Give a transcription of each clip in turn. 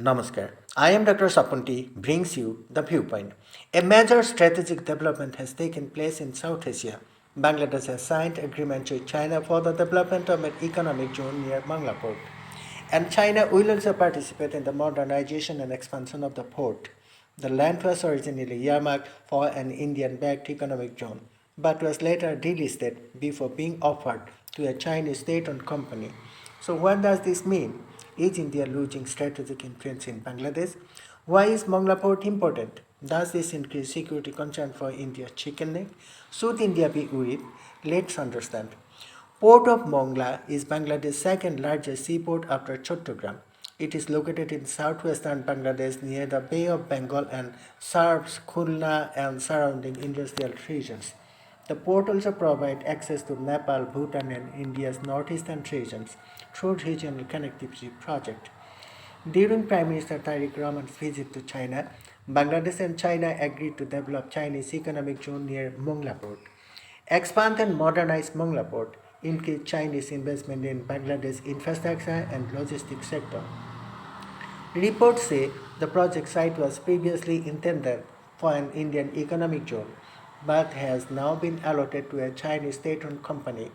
Namaskar. I am Dr. Sapunti, brings you the viewpoint. A major strategic development has taken place in South Asia. Bangladesh has signed agreement with China for the development of an economic zone near Mongla Port. And China will also participate in the modernization and expansion of the port. The land was originally earmarked for an Indian-backed economic zone, but was later delisted before being offered to a Chinese state-owned company. So what does this mean? Is India losing strategic influence in Bangladesh? Why is Mongla Port important? Does this increase security concern for India's chicken neck? Should India be worried? Let's understand. Port of Mongla is Bangladesh's second largest seaport after Chattogram. It is located in southwestern Bangladesh near the Bay of Bengal and serves Khulna and surrounding industrial regions. The port also provides access to Nepal, Bhutan and India's northeastern regions through regional connectivity project. During Prime Minister Tariq Rahman's visit to China, Bangladesh and China agreed to develop Chinese economic zone near Mongla Port. Expand and modernize Mongla Port, increase Chinese investment in Bangladesh infrastructure and logistics sector. Reports say the project site was previously intended for an Indian economic zone, but has now been allotted to a Chinese state-owned company.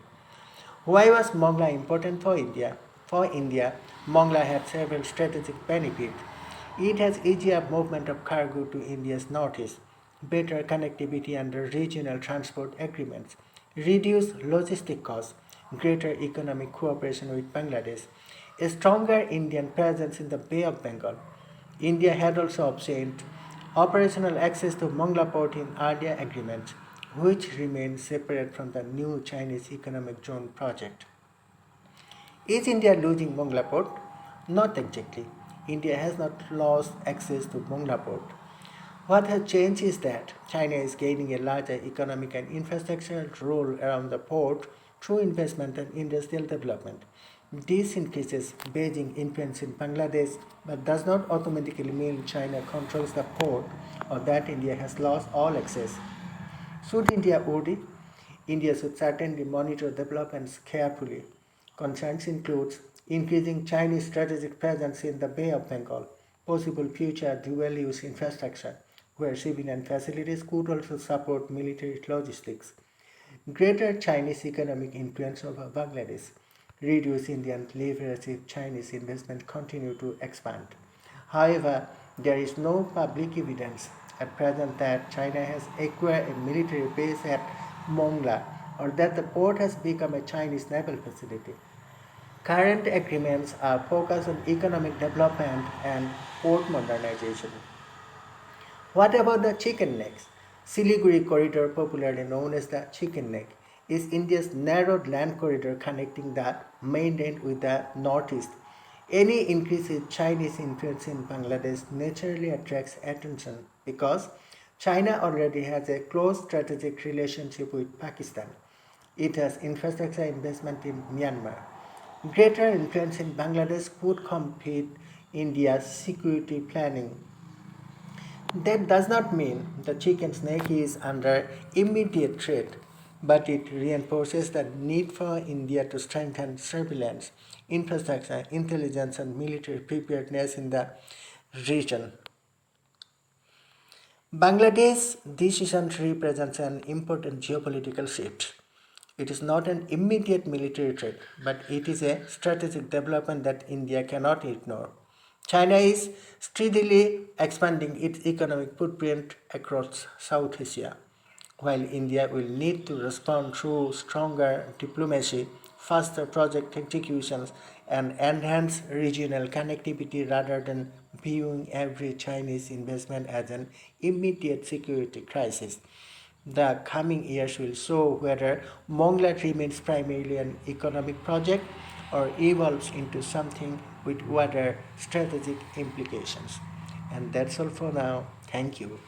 Why was Mongla important for India? For India, Mongla had several strategic benefits. It has easier movement of cargo to India's northeast, better connectivity under regional transport agreements, reduced logistic costs, greater economic cooperation with Bangladesh, a stronger Indian presence in the Bay of Bengal. India had also obtained operational access to Mongla Port in earlier agreements, which remain separate from the new Chinese Economic Zone project. Is India losing Mongla Port? Not exactly. India has not lost access to Mongla Port. What has changed is that China is gaining a larger economic and infrastructural role around the port through investment and industrial development. This increases Beijing influence in Bangladesh but does not automatically mean China controls the port or that India has lost all access. Should India worry? India should certainly monitor developments carefully. Concerns include increasing Chinese strategic presence in the Bay of Bengal, possible future dual-use infrastructure, where civilian facilities could also support military logistics, greater Chinese economic influence over Bangladesh, reduce Indian leverage if Chinese investment continue to expand. However, there is no public evidence at present that China has acquired a military base at Mongla or that the port has become a Chinese naval facility. Current agreements are focused on economic development and port modernization. What about the chicken necks? Siliguri Corridor, popularly known as the chicken neck, is India's narrowed land corridor connecting the mainland with the northeast. Any increase in Chinese influence in Bangladesh naturally attracts attention because China already has a close strategic relationship with Pakistan. It has infrastructure investment in Myanmar. Greater influence in Bangladesh could compete India's security planning. That does not mean the chicken snake is under immediate threat, but it reinforces the need for India to strengthen surveillance, infrastructure, intelligence, and military preparedness in the region. Bangladesh's decision represents an important geopolitical shift. It is not an immediate military threat, but it is a strategic development that India cannot ignore. China is steadily expanding its economic footprint across South Asia, while India will need to respond through stronger diplomacy, faster project executions, and enhanced regional connectivity rather than viewing every Chinese investment as an immediate security crisis. The coming years will show whether Mongla remains primarily an economic project or evolves into something with wider strategic implications. And that's all for now. Thank you.